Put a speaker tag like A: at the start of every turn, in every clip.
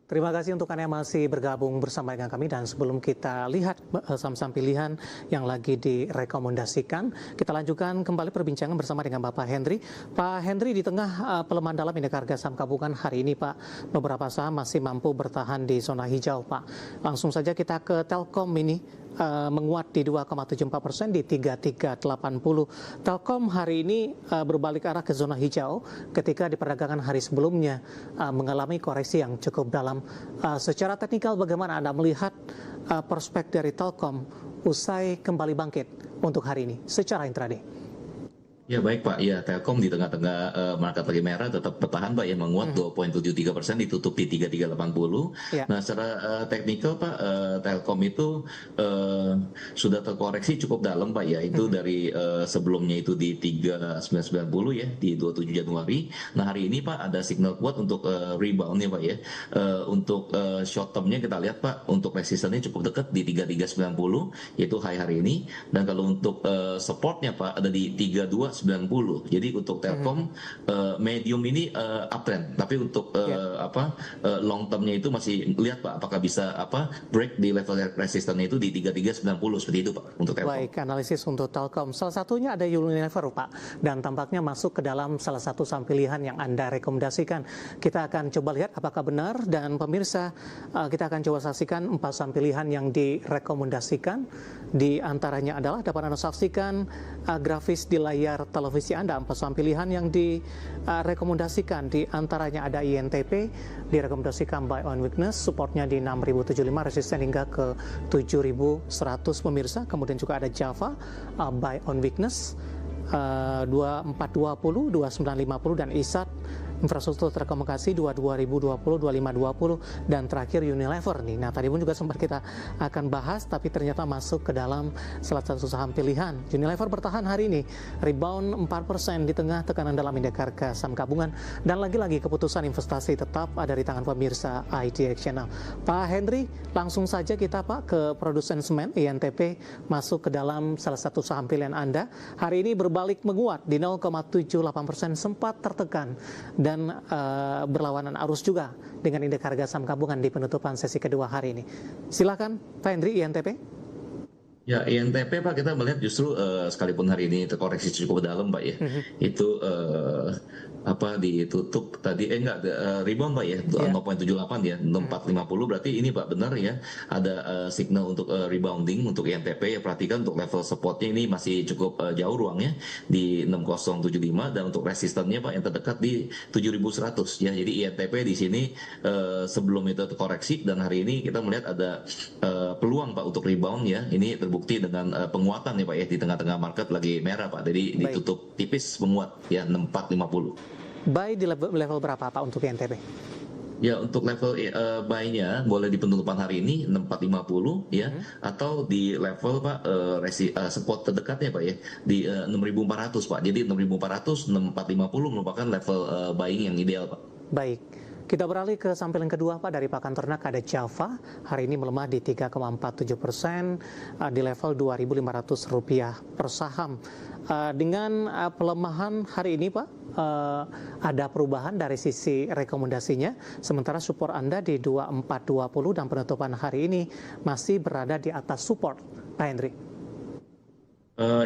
A: Terima kasih untuk Anda yang masih bergabung bersama dengan kami, dan sebelum kita lihat saham-saham pilihan yang lagi direkomendasikan, kita lanjutkan kembali perbincangan bersama dengan Bapak Henry. Pak Henry, di tengah pelemahan dalam indeks harga saham gabungan hari ini, Pak, beberapa saham masih mampu bertahan di zona hijau, Pak. Langsung saja kita ke Telkom ini. Menguat di 2,74% di 3380. Telkom hari ini berbalik arah ke zona hijau ketika di perdagangan hari sebelumnya mengalami koreksi yang cukup dalam. Secara teknikal bagaimana Anda melihat prospek dari Telkom usai kembali bangkit untuk hari ini secara intraday?
B: Ya baik Pak, ya Telkom di tengah-tengah market lagi merah tetap bertahan Pak ya, menguat 2,73%, ditutup di 3380.
A: Ya.
B: Nah secara teknikal Pak, Telkom itu sudah terkoreksi cukup dalam Pak ya, itu dari sebelumnya itu di 3990 ya, di 27 Januari. Nah hari ini Pak ada signal kuat untuk rebound ya Pak ya. Untuk short termnya kita lihat Pak, untuk resistannya cukup dekat di 3390, yaitu high hari ini. Dan kalau untuk supportnya Pak ada di 3290. Jadi untuk Telkom medium ini uptrend, tapi untuk long termnya itu masih lihat Pak apakah bisa break di level resistannya itu di 3390, seperti itu Pak untuk Telkom.
A: Baik, analisis untuk Telkom. Salah satunya ada Unilever Pak, dan tampaknya masuk ke dalam salah satu saham pilihan yang Anda rekomendasikan. Kita akan coba lihat apakah benar, dan pemirsa kita akan coba saksikan 4 saham pilihan yang direkomendasikan. Di antaranya adalah dapat Anda saksikan grafis di layar televisi Anda, 4 saham pilihan yang direkomendasikan. Di antaranya ada INTP, direkomendasikan buy on weakness, supportnya di 6075, resisten hingga ke 7100 pemirsa. Kemudian juga ada Java, buy on weakness, 2420, 2950, dan ISAT infrastruktur telekomunikasi 2020, 2520, dan terakhir Unilever nih. Nah tadi pun juga sempat kita akan bahas, tapi ternyata masuk ke dalam salah satu saham pilihan. Unilever bertahan hari ini, rebound 4% di tengah tekanan dalam indeks harga saham gabungan, dan lagi-lagi keputusan investasi tetap ada di tangan pemirsa IDX Channel. Pak Henry, langsung saja kita Pak ke produsen semen INTP, masuk ke dalam salah satu saham pilihan Anda. Hari ini berbalik menguat di 0,78%, sempat tertekan dan berlawanan arus juga dengan indeks harga saham gabungan di penutupan sesi kedua hari ini. Silakan Pak Hendri, INTP.
B: Ya, INTP Pak, kita melihat justru sekalipun hari ini terkoreksi cukup dalam Pak ya, itu ditutup tadi rebound Pak ya, 0,78 ya, 450, berarti ini Pak benar ya, ada signal untuk rebounding untuk INTP ya. Perhatikan untuk level supportnya ini masih cukup jauh ruangnya di 6075, dan untuk resistannya Pak yang terdekat di 7100 ya. Jadi INTP di sini sebelum itu terkoreksi, dan hari ini kita melihat ada peluang Pak untuk rebound ya. Ini terbukti dengan penguatan ya Pak ya, di tengah-tengah market lagi merah Pak. Jadi ditutup tipis menguat ya, 6450.
A: Buy di level berapa Pak untuk INTP?
B: Ya, untuk level buy-nya boleh di penutupan hari ini 6450 ya, atau di level Pak support terdekatnya Pak ya di 6400 Pak. Jadi 6400, 6450 merupakan level buying yang ideal Pak.
A: Baik. Kita beralih ke samping kedua Pak, dari pakan ternak ada Java, hari ini melemah di 3,47% di level Rp2.500 per saham. Dengan pelemahan hari ini Pak, ada perubahan dari sisi rekomendasinya, sementara support Anda di 2420 dan penutupan hari ini masih berada di atas support, Pak Hendri.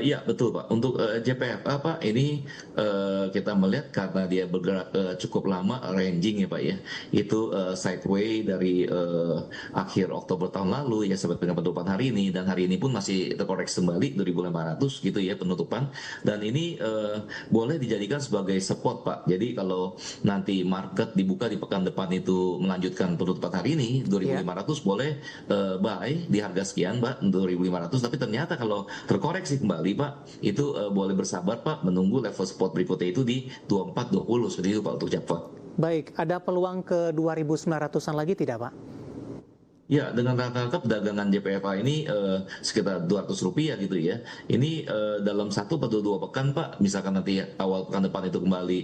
B: Iya betul Pak. Untuk JPFA Pak ini kita melihat karena dia bergerak cukup lama ranging ya Pak ya, itu sideway dari akhir Oktober tahun lalu ya sampai dengan penutupan hari ini, dan hari ini pun masih terkoreksi kembali 2.500 gitu ya penutupan, dan ini boleh dijadikan sebagai support Pak. Jadi kalau nanti market dibuka di pekan depan itu melanjutkan penutupan hari ini 2.500, boleh buy di harga sekian Pak, 2.500, tapi ternyata kalau terkoreksi kembali Pak, itu boleh bersabar Pak, menunggu level support berikutnya itu di 2420, seperti itu Pak untuk Java.
A: Baik, ada peluang ke 2.900-an lagi tidak Pak?
B: Ya, dengan rata-rata perdagangan JPFA ini sekitar Rp200 gitu ya. Ini dalam 1 atau 2 pekan Pak, misalkan nanti awal pekan depan itu kembali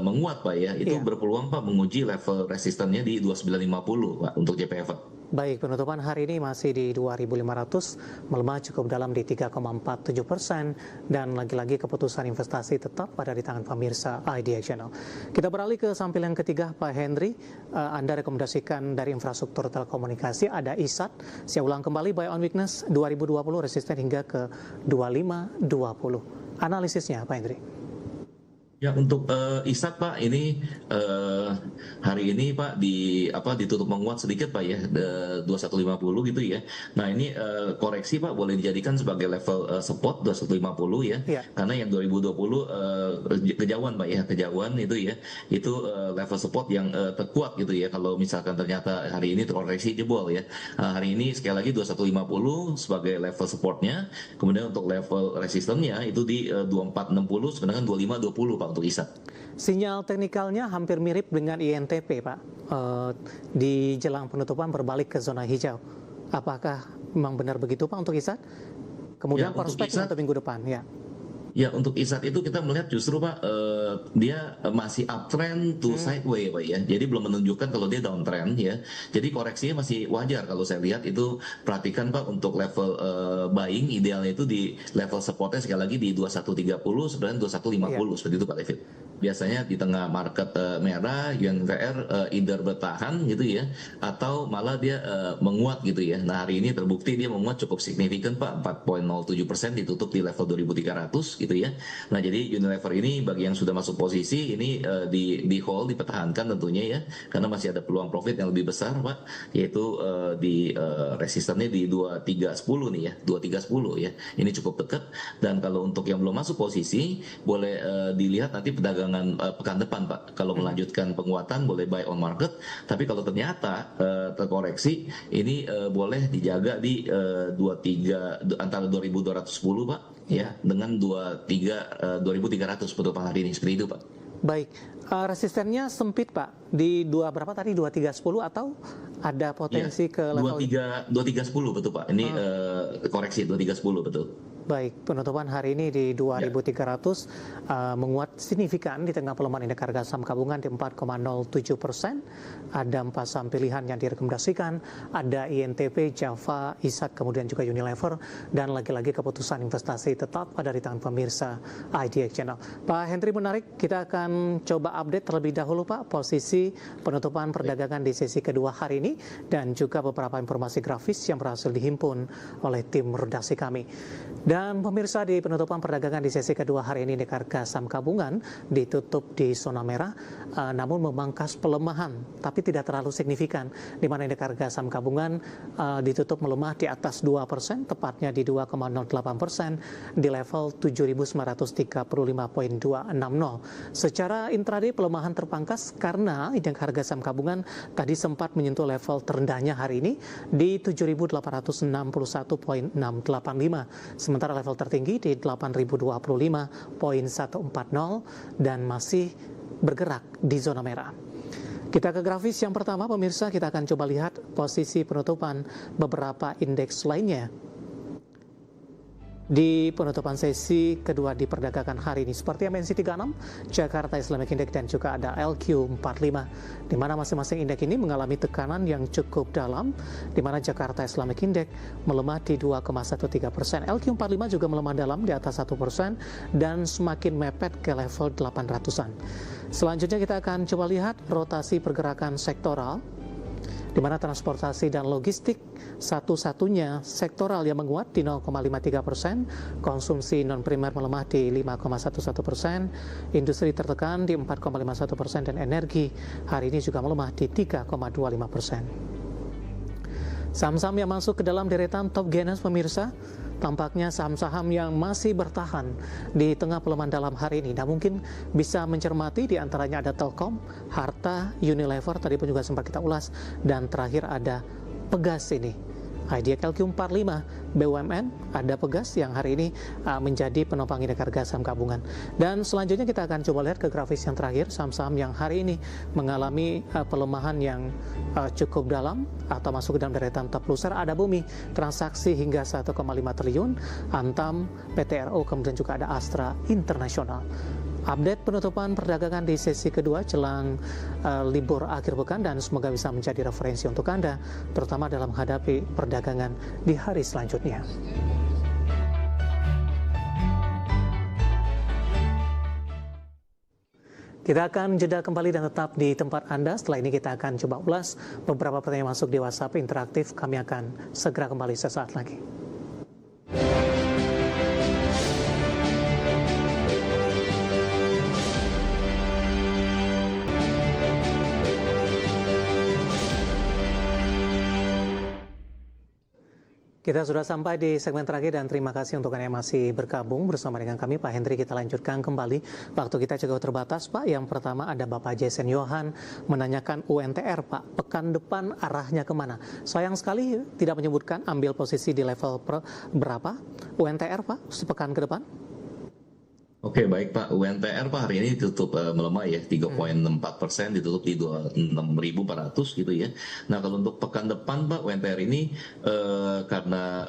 B: menguat Pak ya, itu berpeluang Pak menguji level resistannya di 2950 Pak untuk JPFA.
A: Baik, penutupan hari ini masih di 2.500, melemah cukup dalam di 3,47%, dan lagi-lagi keputusan investasi tetap pada di tangan pemirsa IDX Channel. Kita beralih ke sampel yang ketiga, Pak Henry. Anda rekomendasikan dari infrastruktur telekomunikasi ada ISAT. Saya ulang kembali, buy on weakness 2020, resisten hingga ke 2520. Analisisnya, Pak Henry.
B: Ya, untuk ISAT Pak, ini hari ini Pak ditutup menguat sedikit Pak ya, 2150 gitu ya. Nah ini koreksi Pak boleh dijadikan sebagai level support 2150 ya. Karena yang 2020 kejauhan Pak ya, kejauhan itu ya, itu level support yang terkuat gitu ya. Kalau misalkan ternyata hari ini terkoreksi jebol ya. Hari ini sekali lagi 2150 sebagai level supportnya. Kemudian untuk level resistennya itu di 2460, sedangkan 2520 Pak untuk ISAT.
A: Sinyal teknikalnya hampir mirip dengan INTP, Pak. Di jelang penutupan berbalik ke zona hijau. Apakah memang benar begitu Pak untuk ISAT? Kemudian prospek untuk minggu depan, ya.
B: Ya, untuk ISAT itu kita melihat justru Pak, dia masih uptrend to sideway Pak ya. Jadi belum menunjukkan kalau dia downtrend ya. Jadi koreksinya masih wajar kalau saya lihat itu. Perhatikan Pak untuk level buying idealnya itu di level supportnya sekali lagi di 2130 sebenarnya 2150 seperti itu Pak David. Biasanya di tengah market merah UNVR either bertahan gitu ya, atau malah dia menguat gitu ya. Nah hari ini terbukti dia menguat cukup signifikan Pak, 4,07% ditutup di level 2300 gitu ya. Nah jadi Unilever ini bagi yang sudah masuk posisi ini di hold, dipertahankan tentunya ya, karena masih ada peluang profit yang lebih besar Pak, yaitu di resistennya di 2310 nih ya, 2310 ya. Ini cukup dekat, dan kalau untuk yang belum masuk posisi boleh dilihat nanti perdagangan pekan depan Pak. Kalau melanjutkan penguatan boleh buy on market, tapi kalau ternyata terkoreksi ini boleh dijaga di 23 antara 2210 Pak ya, dengan 2300 penutupan hari ini, seperti itu Pak.
A: Baik, resistennya sempit Pak di berapa tadi, 2310 atau ada potensi ke level
B: 2310 betul Pak. Ini koreksi 2310 betul.
A: Baik, penutupan hari ini di 2.300 menguat signifikan di tengah pelemahan indeks harga saham gabungan di 4,07%. Ada 4 saham pilihan yang direkomendasikan, ada INTP, Java, ISAT, kemudian juga Unilever, dan lagi-lagi keputusan investasi tetap ada di tangan pemirsa IDX Channel. Pak Henry, menarik, kita akan coba update terlebih dahulu Pak posisi penutupan perdagangan di sesi kedua hari ini, dan juga beberapa informasi grafis yang berhasil dihimpun oleh tim redaksi kami. Dan pemirsa, di penutupan perdagangan di sesi kedua hari ini indeks harga saham gabungan ditutup di zona merah, namun memangkas pelemahan tapi tidak terlalu signifikan, di mana indeks harga saham gabungan ditutup melemah di atas 2%, tepatnya di 2,08% di level 7.935.260. Secara intraday pelemahan terpangkas karena indeks harga saham gabungan tadi sempat menyentuh level terendahnya hari ini di 7.861.685. Sementara level tertinggi di 8.025.140 dan masih bergerak di zona merah. Kita ke grafis yang pertama pemirsa, kita akan coba lihat posisi penutupan beberapa indeks lainnya di penutupan sesi kedua diperdagangkan hari ini. Seperti MNC 36, Jakarta Islamic Index, dan juga ada LQ45, di mana masing-masing indeks ini mengalami tekanan yang cukup dalam, di mana Jakarta Islamic Index melemah di 2,13%, LQ45 juga melemah dalam di atas 1%, dan semakin mepet ke level 800-an. Selanjutnya kita akan coba lihat rotasi pergerakan sektoral, di mana transportasi dan logistik satu-satunya sektoral yang menguat di 0,53%, konsumsi non-primer melemah di 5,11%, industri tertekan di 4,51%, dan energi hari ini juga melemah di 3,25%. Saham-saham yang masuk ke dalam deretan top gainers pemirsa, tampaknya saham-saham yang masih bertahan di tengah pelemahan dalam hari ini. Nah, mungkin bisa mencermati, di antaranya ada Telkom, Harta, Unilever, tadi pun juga sempat kita ulas, dan terakhir ada Pegas ini. IDX LQ45, BUMN, ada Pegas yang hari ini menjadi penopang indeks harga saham gabungan. Dan selanjutnya kita akan coba lihat ke grafis yang terakhir, saham-saham yang hari ini mengalami pelemahan yang cukup dalam atau masuk ke dalam deretan top loser. Ada Bumi, transaksi hingga 1,5 triliun, Antam, PTRO, kemudian juga ada Astra Internasional. update penutupan perdagangan di sesi kedua jelang libur akhir pekan dan semoga bisa menjadi referensi untuk Anda, terutama dalam menghadapi perdagangan di hari selanjutnya. Kita akan jeda kembali dan tetap di tempat Anda. Setelah ini kita akan coba ulas beberapa pertanyaan masuk di WhatsApp interaktif. Kami akan segera kembali sesaat lagi. Kita sudah sampai di segmen terakhir dan terima kasih untuk Anda yang masih bergabung bersama dengan kami, Pak Hendri. Kita lanjutkan kembali. Waktu kita cukup terbatas, Pak. Yang pertama ada Bapak Jason Yohan menanyakan UNTR, Pak. Pekan depan arahnya kemana? Sayang sekali tidak menyebutkan ambil posisi di level berapa UNTR, Pak, sepekan ke depan.
B: Oke, baik Pak. UNTR Pak hari ini ditutup melemah ya, 3,64%, ditutup di 26.400 gitu ya. Nah, kalau untuk pekan depan Pak, UNTR ini karena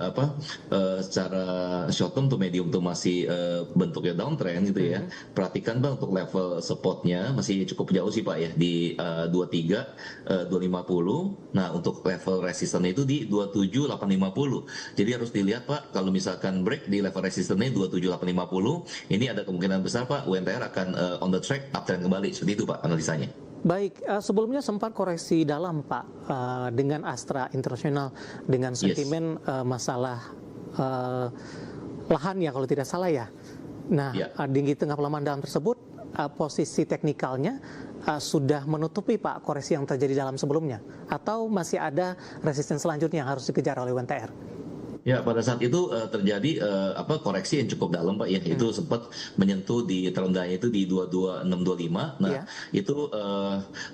B: secara short term to medium tuh masih bentuknya downtrend gitu ya. Perhatikan Pak untuk level supportnya masih cukup jauh sih Pak ya, di 23, 250. Nah, untuk level resistannya itu di 27.850. Jadi harus dilihat Pak, kalau misalkan break di level resistannya 27.850, ini ada kemungkinan besar Pak UNTR akan on the track uptrend kembali. Seperti itu Pak analisanya.
A: Baik, sebelumnya sempat koreksi dalam Pak dengan Astra International dengan sentimen masalah lahan ya kalau tidak salah ya. Nah, di tengah pelemahan dalam tersebut posisi teknikalnya sudah menutupi Pak koreksi yang terjadi dalam sebelumnya atau masih ada resisten selanjutnya yang harus dikejar oleh UNTR?
B: Ya, pada saat itu terjadi koreksi yang cukup dalam Pak ya. Itu sempat menyentuh di terendahnya itu di 22625. Nah, itu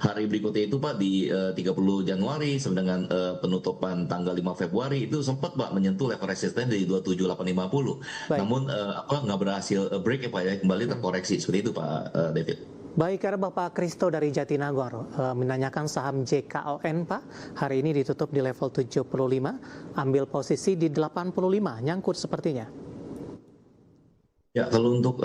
B: hari berikutnya itu Pak di 30 Januari sama dengan penutupan tanggal 5 Februari itu sempat Pak menyentuh level resisten di 27850. Namun nggak berhasil break ya Pak ya, kembali terkoreksi. Seperti itu Pak David.
A: Baik, karena Bapak Kristo dari Jatinagor menanyakan saham JKON Pak, hari ini ditutup di level 75, ambil posisi di 85, nyangkut sepertinya.
B: Ya, kalau untuk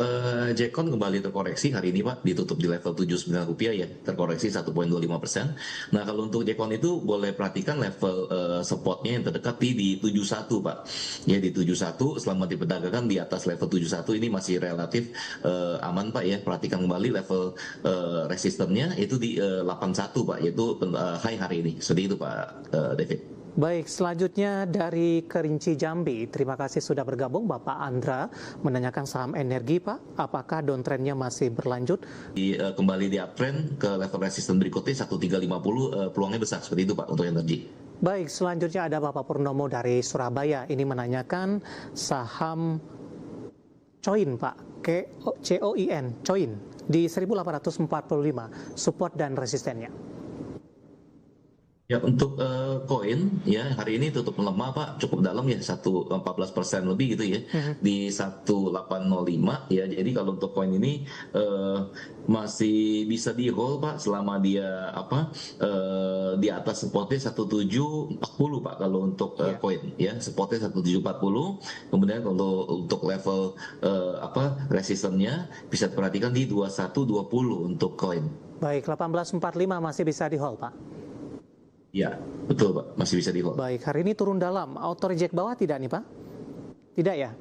B: JKON kembali terkoreksi hari ini Pak, ditutup di level Rp79 ya, terkoreksi 1,25%. Nah, kalau untuk JKON itu boleh perhatikan level supportnya yang terdekat di 71 Pak. Ya, di 71 selama diperdagangkan di atas level 71 ini masih relatif aman Pak ya. Perhatikan kembali level resistennya itu di 81 Pak, yaitu high hari ini. Seperti itu Pak David.
A: Baik, selanjutnya dari Kerinci Jambi. Terima kasih sudah bergabung Bapak Andra menanyakan saham energi Pak. Apakah downtrendnya masih berlanjut?
B: Kembali di uptrend ke level resisten berikutnya 1350, peluangnya besar seperti itu Pak untuk energi.
A: Baik, selanjutnya ada Bapak Purnomo dari Surabaya. Ini menanyakan saham Coin Pak, COIN, Coin di 1845, support dan resistennya.
B: Ya, untuk koin ya hari ini tutup melemah Pak, cukup dalam ya, 14% lebih gitu ya, di 1805 ya. Jadi kalau untuk koin ini masih bisa di hold Pak selama dia di atas supportnya 1740 Pak kalau untuk koin ya, supportnya 1740. Kemudian untuk level resistennya bisa diperhatikan di 2120 untuk koin.
A: Baik, 1845 masih bisa di hold Pak.
B: Ya, betul Pak, masih bisa di hold.
A: Baik, hari ini turun dalam, auto reject bawah tidak nih Pak? Tidak ya?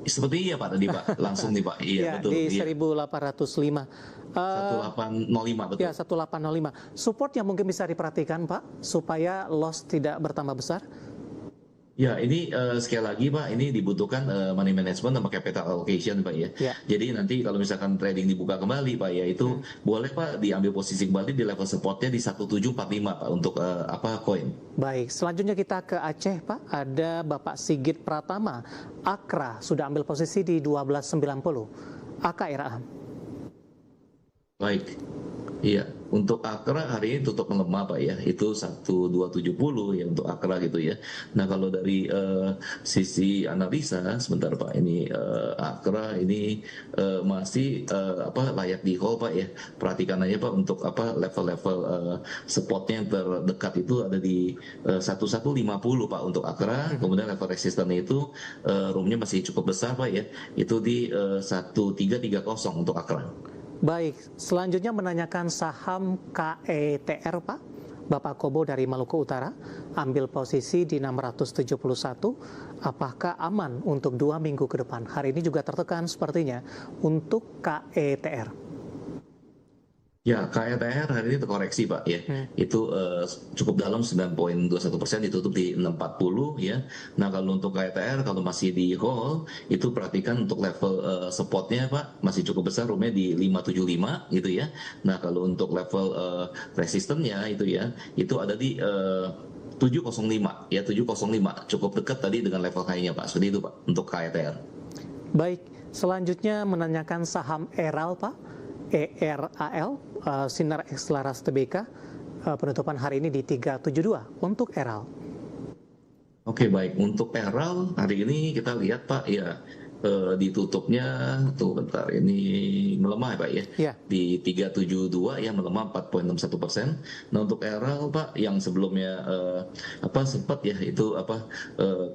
B: Seperti iya Pak tadi Pak, langsung nih Pak. Iya
A: ya,
B: betul.
A: Di 1805.
B: 1805 betul.
A: Ya, 1805. Support yang mungkin bisa diperhatikan Pak, supaya loss tidak bertambah besar?
B: Ya, ini sekali lagi Pak, ini dibutuhkan money management sama capital allocation Pak ya. Jadi nanti kalau misalkan trading dibuka kembali Pak ya, itu boleh Pak diambil posisi kembali di level supportnya di 1745 Pak untuk koin.
A: Baik, selanjutnya kita ke Aceh Pak. Ada Bapak Sigit Pratama, Akra sudah ambil posisi di 1290. AKRA.
B: Baik. Iya, untuk Akra hari ini tutup melemah Pak ya, itu 1270 ya untuk Akra gitu ya. Nah kalau dari sisi analisa, sebentar Pak, ini Akra ini masih apa layak di hold Pak ya. Perhatikan aja Pak untuk apa level-level supportnya yang terdekat itu ada di 1150 Pak untuk Akra, kemudian level resistannya itu roomnya masih cukup besar Pak ya, itu di 1330 untuk Akra.
A: Baik, selanjutnya menanyakan saham KETR Pak. Bapak Kobo dari Maluku Utara ambil posisi di 671. Apakah aman untuk 2 minggu ke depan? Hari ini juga tertekan sepertinya untuk KETR.
B: Ya, KETR hari ini terkoreksi Pak ya, itu cukup dalam 9,21%, ditutup di 640 ya. Nah kalau untuk KETR kalau masih di hold itu perhatikan untuk level supportnya Pak masih cukup besar, roomnya di 575 gitu ya. Nah kalau untuk level resistennya itu ya itu ada di 705 ya, 705 cukup dekat tadi dengan level high-nya Pak, seperti itu Pak untuk KETR.
A: Baik, selanjutnya menanyakan saham ERAL Pak. ERAL, Sinar Ekslaras Tbk, penutupan hari ini di 372 untuk ERAL.
B: Oke baik, untuk ERAL hari ini kita lihat Pak ya ditutupnya tuh bentar ini melemah ya Pak ya, di 372 ya, melemah 4,61%. Nah untuk ERAL Pak yang sebelumnya apa sempat ya itu apa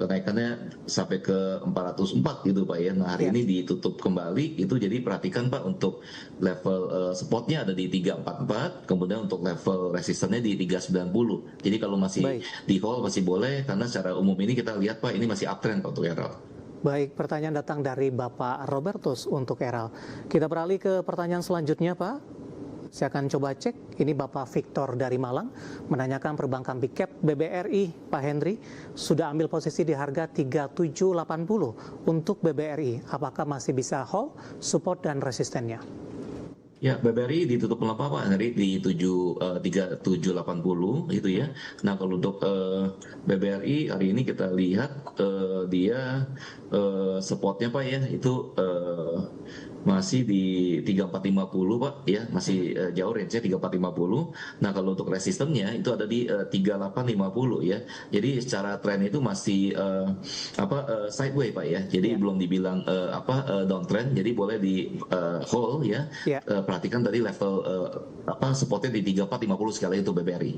B: kenaikannya sampai ke 404 gitu Pak ya. Nah hari ini ditutup kembali itu, jadi perhatikan Pak untuk level supportnya ada di 344, kemudian untuk level resistannya di 390. Jadi kalau masih di hold masih boleh, karena secara umum ini kita lihat Pak ini masih uptrend Pak untuk ERAL.
A: Baik, pertanyaan datang dari Bapak Robertus untuk ERAL. Kita beralih ke pertanyaan selanjutnya Pak. Saya akan coba cek. Ini Bapak Victor dari Malang menanyakan perbankan big cap BBRI. Pak Henry sudah ambil posisi di harga 3780 untuk BBRI. Apakah masih bisa hold, support dan resistennya?
B: Ya, BBRI ditutup melemah Pak hari di 3780 gitu ya. Nah kalau untuk BBRI hari ini kita lihat dia supportnya Pak ya itu masih di 3450 Pak ya, masih jauh range-nya 3450. Nah kalau untuk resistennya itu ada di 3850 ya. Jadi secara tren itu masih sideways Pak ya. Jadi belum dibilang downtrend, jadi boleh di hold ya. Perhatikan tadi level supportnya di 3450 sekali itu BBRI.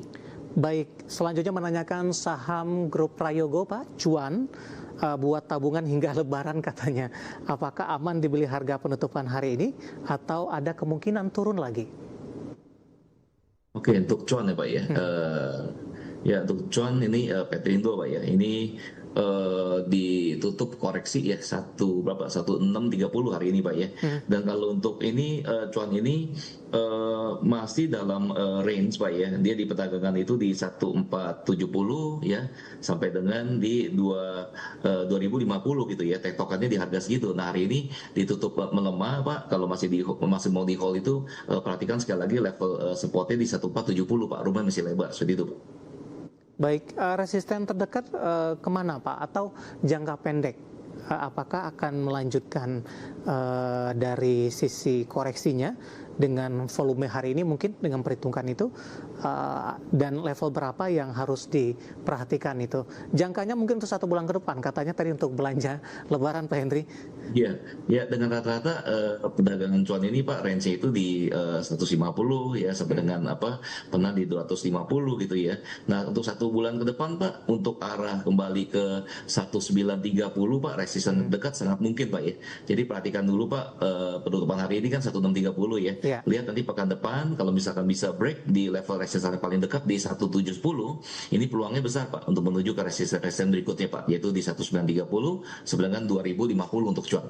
A: Baik, selanjutnya menanyakan saham grup Prayogo Pak, cuan buat tabungan hingga lebaran katanya. Apakah aman dibeli harga penutupan hari ini atau ada kemungkinan turun lagi?
B: Oke, untuk cuan ya Pak ya. Ya untuk cuan ini Petrindo Pak ya. Ini ditutup koreksi ya 1630 hari ini Pak ya. Dan kalau untuk ini cuan ini masih dalam range Pak ya. Dia di perdagangan itu di 1470 ya sampai dengan di 2050 gitu ya. Tektokannya di harga segitu. Nah hari ini ditutup melemah Pak. Kalau masih mau di hold itu perhatikan sekali lagi level supportnya di 1470 Pak. Rumah masih lebar seperti itu Pak.
A: Baik, resisten terdekat kemana Pak? Atau jangka pendek? Apakah akan melanjutkan dari sisi koreksinya dengan volume hari ini mungkin dengan perhitungan itu dan level berapa yang harus diperhatikan itu? Jangkanya mungkin untuk 1 bulan ke depan, katanya tadi untuk belanja lebaran Pak Henry.
B: Ya dengan rata-rata perdagangan cuan ini Pak range itu di 150 ya sampai dengan pernah di 250 gitu ya. Nah untuk 1 bulan ke depan Pak untuk arah kembali ke 1930 Pak resisten dekat sangat mungkin Pak ya. Jadi perhatikan dulu Pak penutupan hari ini kan 1630 ya. Lihat nanti pekan depan kalau misalkan bisa break di level resisten paling dekat di 1710, ini peluangnya besar Pak untuk menuju ke resisten berikutnya Pak, yaitu di 1930 sampai dengan 2050 untuk cuan.